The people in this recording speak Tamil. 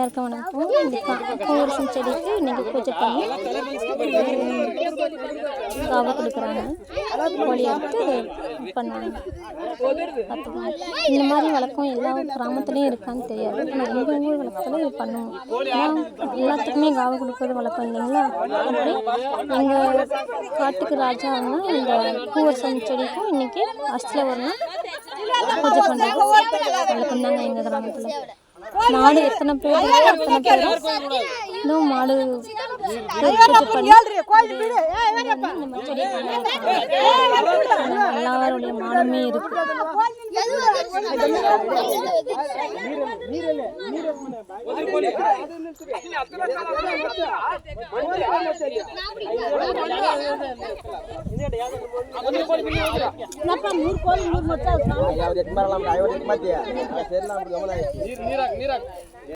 எல்லாருக்கும் வணக்கம். இந்த பூவரசம் செடிக்கு இன்றைக்கி பூஜை பண்ணி காவை கொடுக்குறாங்க. கோழி எடுத்து பண்ணாங்க. இந்த மாதிரி வழக்கம் எல்லா கிராமத்துலேயும் இருக்கான்னு தெரியாது. ஆனால் எங்கள் ஊர் வழக்கத்தில் இது பண்ணுவோம். ஏன்னா எல்லாத்துக்குமே காவை கொடுக்குறது வழக்கம் இல்லைங்களா. அப்படி எங்கள் காட்டுக்கு ராஜான்னா இந்த பூவரசம் செடிக்கும் இன்றைக்கி அஸ்தில் வரணும் பூஜை பண்ணுறது வழக்கம் தாங்க எங்கள் கிராமத்தில். மாடு எத்தனை பேர் இன்னும் மாடு எல்லாருடைய மாடுமே இருக்கு.